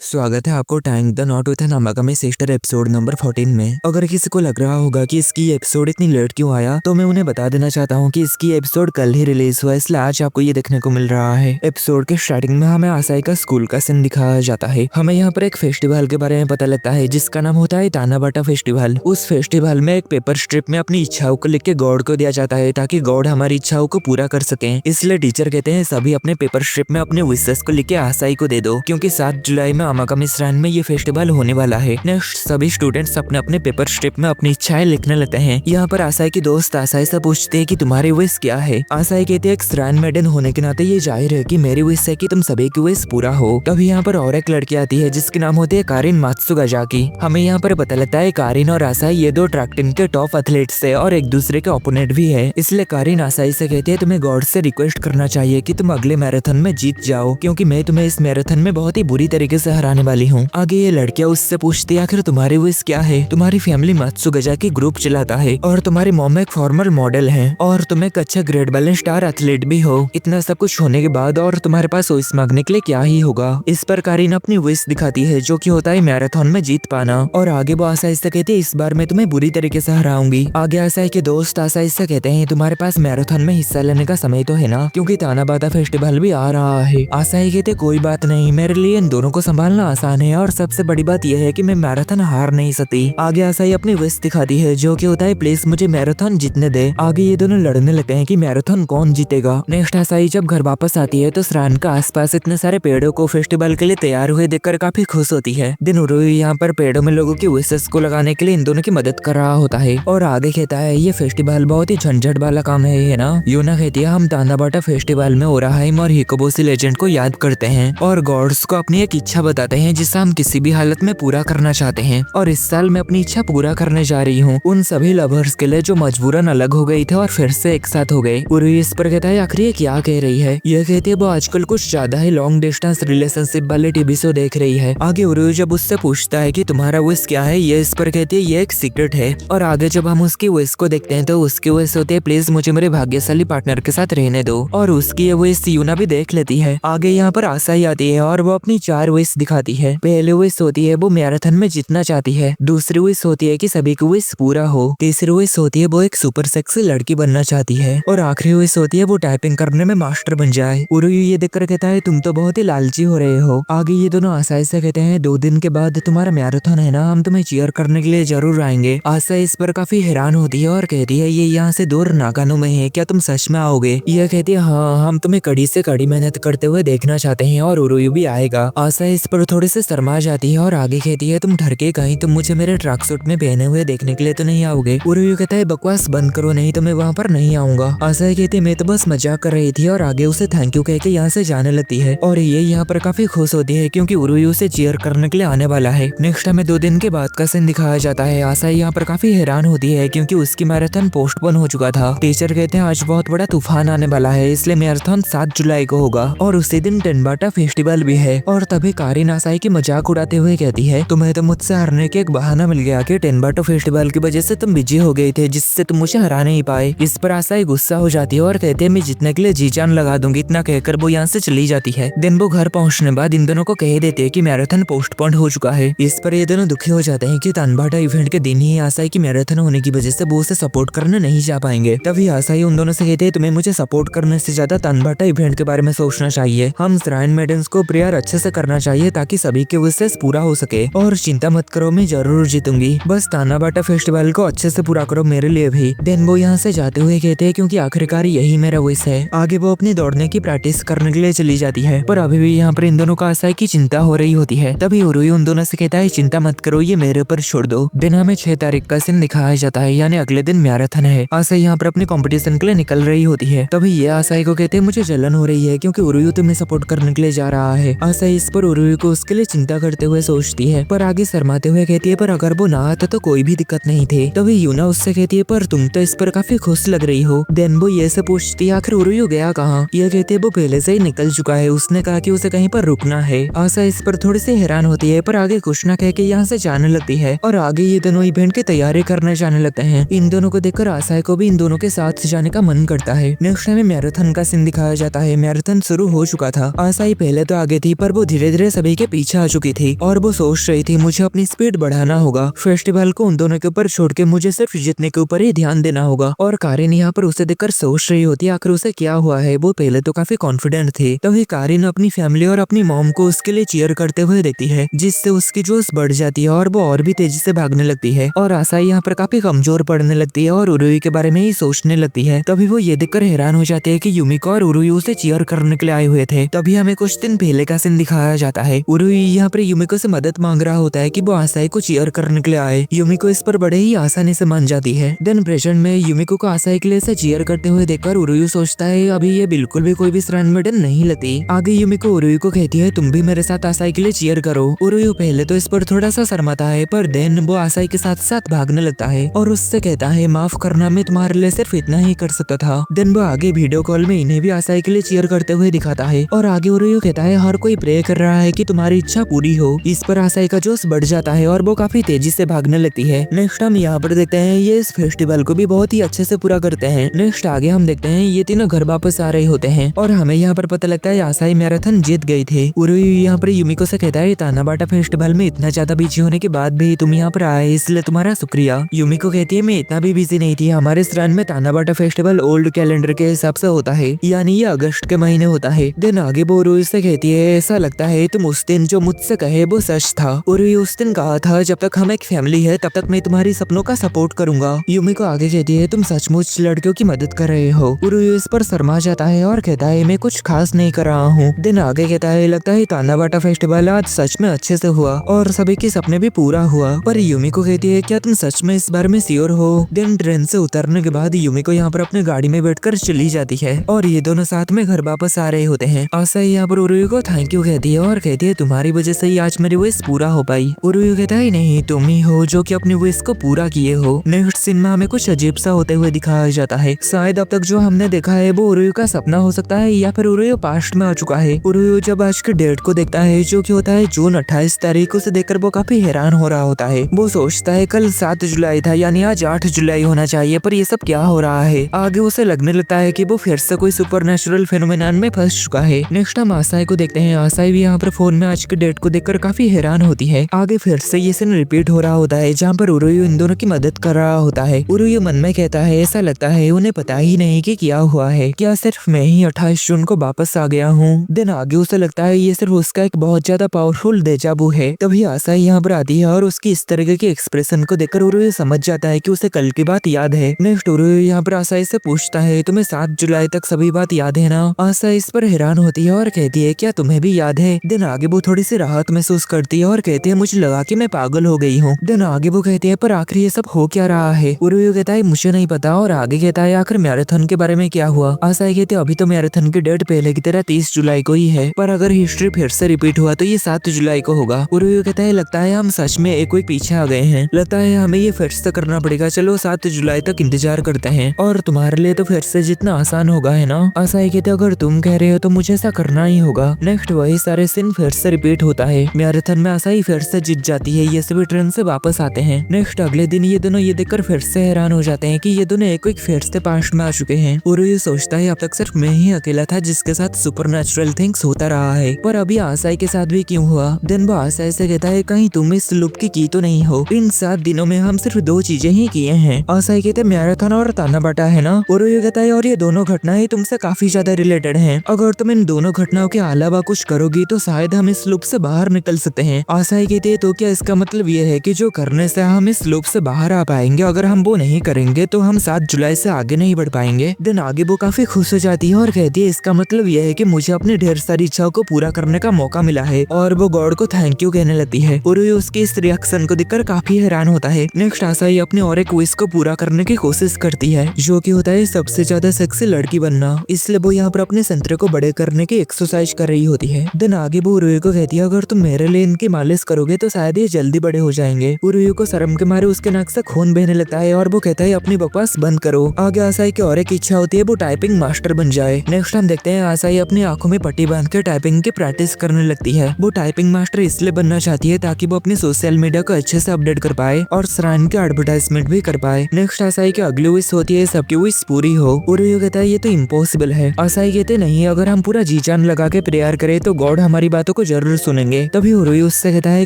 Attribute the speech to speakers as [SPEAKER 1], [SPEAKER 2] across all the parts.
[SPEAKER 1] स्वागत है आपको tying the knot with an Amagami sister episode number 14 में। अगर किसी को लग रहा होगा कि इसकी एपिसोड इतनी लेट क्यों आया, तो मैं उन्हें बता देना चाहता हूँ कि इसकी एपिसोड कल ही रिलीज हुआ, इसलिए आज आपको ये देखने को मिल रहा है। एपिसोड के स्टार्टिंग में हमें आसाई का स्कूल का सीन दिखाया जाता है। हमें यहाँ पर एक फेस्टिवल के बारे में पता लगता है जिसका नाम होता है तानाबाटा फेस्टिवल। उस फेस्टिवल में एक पेपर स्ट्रिप में अपनी इच्छाओं को लिख के गॉड को दिया जाता है ताकि गॉड हमारी इच्छाओं को पूरा कर सके। इसलिए टीचर कहते हैं सभी अपने पेपर स्ट्रिप में अपने विशेस को लिख के आसाई को दे दो, क्योंकि 7 जुलाई में अमागमी श्राइन में ये फेस्टिवल होने वाला है। नेक्स्ट सभी स्टूडेंट्स अपने अपने पेपर स्ट्रिप में अपनी इच्छाएं लिखने लगते हैं। यहाँ पर आसाई की दोस्त आसाई से पूछते हैं कि तुम्हारी विश क्या है। आसाई कहते हैं एक श्राइन मेडन होने के नाते ये जाहिर है कि मेरी विश है कि तुम सभी की विश पूरा हो। तभी यहाँ पर और एक लड़की आती है जिसके नाम होते है कारिन मात्सुगाजाकी। हमें यहाँ पर पता लगता है कारिन और आसाई ये दो ट्रैक टीम के टॉप एथलीट्स है और एक दूसरे के ओपोनेंट भी है। इसलिए कारिन आसाई से कहती है तुम्हें गॉड से रिक्वेस्ट करना चाहिए कि तुम अगले मैराथन में जीत जाओ, क्योंकि मैं तुम्हें इस मैराथन में बहुत ही बुरी तरीके से हराने वाली हूँ। आगे ये लड़कियां उससे पूछती है आखिर तुम्हारी विश क्या है। तुम्हारी फैमिली मात्सुगाजाकी ग्रुप चलाता है और तुम्हारी मॉम एक फॉर्मल मॉडल है और तुम एक अच्छा ग्रेड बैलेंस स्टार एथलीट भी हो। इतना सब कुछ होने के बाद और तुम्हारे पास विश मांगने के लिए क्या ही होगा। इस पर कारिन अपनी विश दिखाती है जो कि होता है मैराथन में जीत पाना। और आगे वो आसाई से कहती है इस बार मैं तुम्हें बुरी तरीके से हराऊंगी। आगे आसाई के दोस्त आसाई से कहते हैं तुम्हारे पास मैराथन में हिस्सा लेने का समय तो है ना, क्योंकि तानाबाता फेस्टिवल भी आ रहा है। आसाई कहते कोई बात नहीं, मेरे लिए इन दोनों को संभालना आसान है और सबसे बड़ी बात यह है कि मैं मैराथन हार नहीं सकती। आगे आसाई अपनी विश दिखाती है जो कि होता है प्लीज मुझे मैराथन जीतने दे। आगे ये दोनों लड़ने लगते हैं कि मैराथन कौन जीतेगा। नेक्स्ट आसाई जब घर वापस आती है तो श्राइन का आसपास इतने सारे पेड़ों को फेस्टिवल के लिए तैयार हुए देखकर काफी खुश होती है। दिन उरुई यहाँ पर पेड़ों में लोगों की विशेस को लगाने के लिए इन दोनों की मदद कर रहा होता है और आगे कहता है ये फेस्टिवल बहुत ही झंझट वाला काम है ना। यूना कहती है हम तानाबाटा फेस्टिवल में ओराहाइम और हिकोबोसी लेजेंड को याद करते हैं और गॉड्स को अपनी एक इच्छा बताते हैं जिसे हम किसी भी हालत में पूरा करना चाहते हैं, और इस साल मैं अपनी इच्छा पूरा करने जा रही हूँ उन सभी लवर्स के लिए जो मजबूरन अलग हो गए थे और फिर से एक साथ हो गए। उरुई इस पर कहता है आखिर ये क्या कह रही है। यह कहती है वो आजकल कुछ ज्यादा ही लॉन्ग डिस्टेंस रिलेशनशिप वाले टीवी शो देख रही है। आगे उरुई जब उससे पूछता है कि तुम्हारा विश क्या है, ये इस पर कहती है ये एक सीक्रेट है। और आगे जब हम उसकी विश को देखते हैं तो उसकी विश होती है प्लीज मुझे मेरे भाग्यशाली पार्टनर के साथ रहने दो, और उसकी ये विश यूना भी देख लेती है। आगे यहाँ पर आसाई आती है और वो अपनी 4 विश दिखाती है। पहली विश होती है वो मैराथन में जीतना चाहती है, दूसरी विश होती है कि सभी की विश पूरा हो, तीसरी विश होती है वो एक सुपर सेक्सी लड़की बनना चाहती है, और आखिरी विश होती है वो टाइपिंग करने में मास्टर बन जाए। उरुई ये देखकर कहता है तुम तो बहुत ही लालची हो रहे हो। आगे ये दोनों आसाई से कहते हैं 2 दिन के बाद तुम्हारा मैराथन है ना, हम तुम्हें चीयर करने के लिए जरूर आएंगे। आसाई इस पर काफी हैरान होती है और कहती है ये यहाँ से दूर नाकानों में है, क्या तुम सच में आओगे। यह कहती है हाँ हम तुम्हें कड़ी से कड़ी मेहनत करते हुए देखना चाहते हैं और उरुई भी आएगा। आसाई इस पर थोड़ी सी शर्मा जाती है और आगे कहती है तुम डर के कहीं तुम मुझे मेरे ट्रैक सूट में पहने हुए देखने के लिए तो नहीं आओगे। उरुई कहता है बकवास बंद करो नहीं तो मैं वहाँ पर नहीं आऊंगा। आसाई कहती है मैं तो बस मजाक कर रही थी और आगे उसे थैंक यू कह के यहाँ से जाने लगती है और ये यहाँ पर काफी खुश होती है क्योंकि उरुई उसे चीयर करने के लिए आने वाला है। नेक्स्ट हमें 2 दिन के बाद का सीन दिखाया जाता है। आसाई यहाँ पर काफी हैरान होती है क्योंकि उसकी मैराथन पोस्टपोन हो चुका था। टीचर कहते हैं आज बहुत बड़ा तूफान आने वाला है इसलिए मैराथन 7 जुलाई को होगा और उसी दिन टेनबाटा फेस्टिवल भी है। और तभी कारिन आसाई की मजाक उड़ाते हुए कहती है तुम्हें तो मुझसे हारने के एक बहाना मिल गया कि टेनबाटा फेस्टिवल की वजह से तुम बिजी हो गए थे जिससे तुम मुझे हरा नहीं पाए। इस पर आसाई गुस्सा हो जाती है और कहते हैं मैं जीतने के लिए जी जान लगा दूंगी। इतना कहकर वो यहाँ से चली जाती है। दिन वो घर पहुँचने बाद इन दोनों को कह देते हैं कि मैराथन पोस्टपोन हो चुका है। इस पर ये दोनों दुखी हो जाते हैं कि तानाबाटा इवेंट के दिन ही आसाई की मैराथन होने की वजह से वो उसे सपोर्ट करने नहीं जा पाएंगे। तभी आसाई उन दोनों से कहते हैं तुम्हें मुझे सपोर्ट करने से ज्यादा तानाबाटा इवेंट के बारे में सोचना चाहिए। हम श्राइन मेडन्स को प्रेयर अच्छे से करना चाहिए ताकि सभी के विशेस पूरा हो सके, और चिंता मत करो मैं जरूर जीतूंगी, बस तानाबाटा फेस्टिवल को अच्छे से पूरा करो मेरे लिए भी। देन वो यहाँ से जाते हुए कहते हैं क्योंकि आखिरकार यही मेरा विश है। आगे वो अपनी दौड़ने की प्रैक्टिस करने के लिए चली जाती है पर अभी भी यहाँ पर इन दोनों का आसाई की चिंता हो रही होती है। तभी उरुई उन दोनों से कहता है चिंता मत करो ये मेरे ऊपर छोड़ दो। दिन हमें 6 तारीख का सीन दिखाया जाता है यानी अगले दिन मैराथन है। आसाई यहाँ पर अपने कंपटीशन के लिए निकल रही होती है। तभी ये आसाई को कहते हैं मुझे जलन हो रही है क्योंकि उरुई तुम्हें सपोर्ट करने के लिए जा रहा है। आसाई इस पर उरुई को उसके लिए चिंता करते हुए सोचती है पर आगे शर्माते हुए कहती है पर अगर वो ना आता तो कोई भी दिक्कत नहीं थी। तभी यूना उससे कहती है पर तुम तो इस पर काफी खुश लग रही हो। देन वो ये से पूछती है आखिर उरुई गया कहाँ। यह कहते है वो पहले से ही निकल चुका है, उसने कहा कि उसे कहीं पर रुकना है। आशा इस पर थोड़ी सी हैरान होती है पर आगे कुछ ना कह के यहाँ से जाने लगती है और आगे ये दोनों इवेंट की तैयारी करने जाने लगते हैं। इन दोनों को देखकर आशा को भी इन दोनों के साथ जाने का मन करता है। नेक्स्ट हमें मैराथन का सीन दिखाया जाता है। मैराथन शुरू हो चुका था। आशा पहले तो आगे थी पर वो धीरे धीरे सभी के पीछे आ चुकी थी और वो सोच रही थी मुझे अपनी स्पीड बढ़ाना होगा, फेस्टिवल को उन दोनों के ऊपर छोड़ के मुझे सिर्फ जीतने के ऊपर ही ध्यान देना होगा। और कारिन यहाँ पर उसे देखकर सोच रही होती है आखिर उसे क्या हुआ है। वो पहले तो काफी कॉन्फिडेंट थी, तभी कारिन अपनी फैमिली और अपनी मॉम को उसके लिए चीयर करते हुए देखती है, जिससे उसकी जोश बढ़ जाती है और वो और भी तेजी से भागने लगती है। और आसाई यहाँ पर काफी कमजोर पड़ने लगती है और उरुई के बारे में ही सोचने लगती है। तभी वो ये देखकर हैरान हो जाती है कि यूमिको और उरुई उसे चीयर करने के लिए आए हुए थे। तभी हमें कुछ दिन पहले का सीन दिखाया जाता है। उरुई यहाँ पर यूमिको से मदद मांग रहा होता है कि वो आसाई को चीयर करने के लिए आए। यूमिको इस पर बड़े ही आसानी से मान जाती है। देन प्रेजेंट में यूमिको को आसाई के लिए से चीयर करते हुए देखकर उरुई सोचता है अभी ये बिल्कुल भी कोई भी रन मेडल नहीं लेती। आगे यूमिको उरुई को कहती है तुम भी मेरे साथ आसाई के लिए चीयर करो। उरुई पहले तो इस पर थोड़ा सा शर्माता है, पर देन वो आसाई के साथ साथ भागने लगता है और उससे कहता है माफ करना, मैं तुम्हारे लिए सिर्फ इतना ही कर सकता था। देन वो आगे वीडियो कॉल में इन्हें भी आसाई के लिए चीयर करते हुए दिखाता है और आगे उरुई कहता है हर कोई प्रे कर रहा है कि तुम्हारी इच्छा पूरी हो। इस पर आसाई का जोश बढ़ जाता है और वो काफी तेजी से भागने लगती है। नेक्स्ट हम यहाँ पर देखते हैं ये इस फेस्टिवल को भी बहुत ही अच्छे से पूरा करते हैं। नेक्स्ट आगे हम देखते हैं ये तीनों घर वापस आ रहे होते हैं और हमें यहाँ पर पता लगता है आसाई मैराथन जीत गई थी। उरुई यहाँ पर यूमिको से कहता है तानाबाटा फेस्टिवल में इतना ज्यादा बिजी होने के बाद भी तुम यहाँ पर आए, इसलिए तुम्हारा शुक्रिया। यूमिको कहती है मैं इतना भी बिजी नहीं थी, हमारे इस रन में तानाबाटा फेस्टिवल ओल्ड कैलेंडर के हिसाब से होता है, यानी ये अगस्त के महीने होता है। देन आगे वो उरुई से कहती है ऐसा लगता है तुम उस दिन जो मुझसे कहे वो सच था। उरुई उस दिन कहा था जब तक हम एक फैमिली है तब तक मैं तुम्हारी सपनों का सपोर्ट करूंगा। यूमिको आगे कहती है तुम सचमुच लड़कियों की मदद कर रहे हो। उरुई इस पर शर्मा जाता है और कहता है मैं कुछ खास नहीं कर रहा हूँ। दिन आगे कहता है लगता है तानाबाटा फेस्टिवल आज सच में अच्छे से हुआ और सभी के सपने भी पूरा हुआ। पर यूमिको कहती है क्या तुम सच में इस बारे में श्योर हो। दिन ट्रेन से उतरने के बाद यूमिको यहाँ पर अपने गाड़ी में बैठकर चली जाती है और ये दोनों साथ में घर वापस आ रहे होते हैं। आसाई यहाँ पर उरुई को थैंक यू कहती है और कहती है तुम्हारी वजह से ही आज मेरी विश पूरा हो पाई। उरुई कहता है नहीं तुम ही हो जो कि अपनी विश को पूरा किए हो। नेक्स्ट सीन में हमें कुछ अजीब सा होते हुए दिखाया जाता है। शायद अब तक जो हमने देखा है वो उरुई का सपना हो सकता है या फिर उरुई पास्ट में आ चुका है। उरुई जब आज के डेट को देखता है जो कि होता है जून 28 तारीख, उसे देखकर वो काफी हैरान हो रहा होता है। वो सोचता है कल 7 जुलाई था यानी आज 8 जुलाई होना चाहिए, पर ये सब क्या हो रहा है। आगे उसे लगने लगता है कि वो फिर से कोई सुपरनेचुरल फेनोमेनन में फंस चुका है। नेक्स्ट हम आसाई को देखते हैं। आसाई भी यहाँ पर फोन में आज के डेट को देखकर काफी हैरान होती है। आगे फिर से ये सीन रिपीट हो रहा होता है जहाँ पर उरुई इन दोनों की मदद कर रहा होता है। उरुई मन में कहता है ऐसा लगता है उन्हें पता ही नहीं कि क्या हुआ है, क्या सिर्फ मैं ही 28 जून को वापस आ गया हूँ। दिन आगे उसे लगता है ये सिर्फ उसका एक बहुत ज्यादा पावरफुल डेजाबू है। तभी आसाई यहाँ पर आती है और उसकी इस तरह के एक्सप्रेशन को देखकर उरुई समझ जाता है कि उसे कल की बात याद है। नेक्स्ट उरुई यहाँ पर आसाई से पूछता है तुम्हें 7 जुलाई तक सभी बात याद है ना। आसाई इस पर हैरान होती है और कहती है क्या तुम्हें भी याद है। दिन आगे वो थोड़ी सी राहत महसूस करती है और कहती है मुझे लगा कि मैं पागल हो गई हूँ। दिन आगे वो कहती है पर आखिर ये सब हो क्या रहा है। उरुई कहता है मुझे नहीं पता और आगे कहता है आखिर मैराथन के बारे में क्या हुआ। आसाई कहते अभी तो मैराथन की डेट पहले की तरह 30 जुलाई को ही है, पर अगर हिस्ट्री फिर से रिपीट हुआ तो ये 7 जुलाई को होगा। उरुई कहता है लगता है हम सच में एक वीक पीछे आ गए हैं, लगता है हमें ये फिर से करना पड़ेगा। चलो 7 जुलाई तक इंतजार करते हैं और तुम्हारे लिए तो फिर से जितना आसान होगा है ना। आसाई कहते अगर तुम कह रहे हो तो मुझे ऐसा करना ही होगा। नेक्स्ट वही सारे सीन फिर से रिपीट होता है। मैराथन में आसाई फिर से जीत जाती है, ये सभी ट्रेन से वापस आते हैं। नेक्स्ट अगले दिन ये दोनों ये देखकर फिर से हैरान हो जाते हैं कि ये दोनों एक वीक फिर से पास्ट में आ चुके हैं। उरुई सोचता है अब तक सिर्फ मैं ही अकेला था जिसके साथ सुपरनेचुरल थिंग्स होता रहा है, पर अभी आसाई के साथ भी क्यों हुआ। दिन वो आसाई से कहता है कहीं तुम इस लूप की तो नहीं हो। इन 7 दिनों में हम सिर्फ 2 चीजें ही किए हैं। आसाई कहते मैराथन और तानाबाटा है ना। उरुई कहता है और ये दोनों घटनाएं तुमसे काफी ज्यादा रिलेटेड हैं। अगर तुम इन दोनों घटनाओं के अलावा कुछ करोगी तो शायद हम इस लूप से बाहर निकल सकते हैं। आसाई कहते हैं तो क्या इसका मतलब ये है कि जो करने से हम इस लूप से बाहर आ पाएंगे, अगर हम वो नहीं करेंगे तो हम 7 जुलाई से आगे नहीं बढ़ पाएंगे। दिन आगे वो काफी खुश हो जाती है और कहती है इसका मतलब यह है कि मुझे अपनी ढेर सारी इच्छाओं को पूरा करने का मौका मिला है, और वो गॉड को थैंक यू कहने लगती है। उरुई उसके इस रिएक्शन को देखकर काफी हैरान होता है। नेक्स्ट आसाई अपने और एक विश को पूरा करने की कोशिश करती है जो कि होता है सबसे ज्यादा सेक्सी लड़की बनना। इसलिए वो यहाँ पर अपने संतरे को बड़े करने की एक्सरसाइज कर रही होती है। दिन आगे वो उरुई को कहती है अगर तुम मेरे लिए इनकी मालिश करोगे तो शायद ये जल्दी बड़े हो जाएंगे। उरुई को शर्म के मारे उसके नाक से खून बहने लगता है और वो कहता है अपनी बकवास बंद करो। आगे आसाई की और एक इच्छा होती है वो टाइपिंग मास्टर बन जाए। नेक्स्ट हम देखते हैं आसाई अपनी आंखों में पट्टी बांध के टाइपिंग की प्रैक्टिस करने लगती है। वो टाइपिंग मास्टर इसलिए बनना चाहती है ताकि वो अपने सोशल मीडिया को अच्छे से अपडेट कर पाए और श्राइन के एडवर्टाइजमेंट भी कर पाए। नेक्स्ट आसाई की अगली विश होती है सबकी विश पूरी हो। उरुई कहता है ये तो इम्पॉसिबल है। आसाई कहते नहीं, अगर हम पूरा जी जान लगा के प्रेयर करें तो गॉड हमारी बातों को जरूर सुनेंगे। तभी उरुई उससे कहता है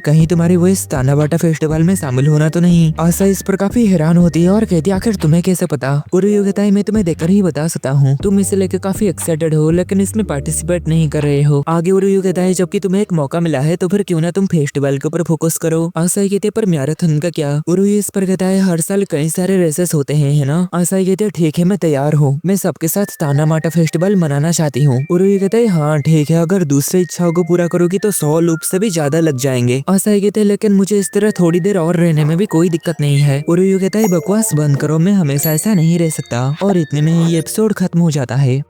[SPEAKER 1] कहीं तुम्हारी वो इस तानाबाटा फेस्टिवल में शामिल होना तो नहीं। आसा इस पर काफी हैरान होती है और कहती है आखिर तुम्हें कैसे पता। उरुई कहता है मैं तुम्हें देखकर ही बता सकता हूँ, तुम इसे लेकर काफी एक्साइटेड हो लेकिन इसमें पार्टिसिपेट नहीं कर रहे हो। आगे उरुई कहता है जबकि तुम्हें एक मौका मिला है तो फिर क्यों ना तुम फेस्टिवल के ऊपर फोकस करो। आसाई कहते पर मैराथन का क्या। उरुई इस पर कहता है हर साल कई सारे रेसेस होते हैं है ना। आसाई कहते हैं ठीक है मैं तैयार हूँ, मैं सबके साथ तानामाटा फेस्टिवल मनाना चाहती हूँ। उरुई कहता है हाँ ठीक है, अगर दूसरी इच्छाओं को पूरा करोगी तो 100 लूप से भी ज्यादा लग जाएंगे। आसाई कहते हैं लेकिन मुझे इस तरह थोड़ी देर और रहने में भी कोई दिक्कत नहीं है। उरुई कहता है बकवास बंद करो, मैं हमेशा ऐसा नहीं रह सकता। और इतने में ही ये एपिसोड खत्म हो जाता है।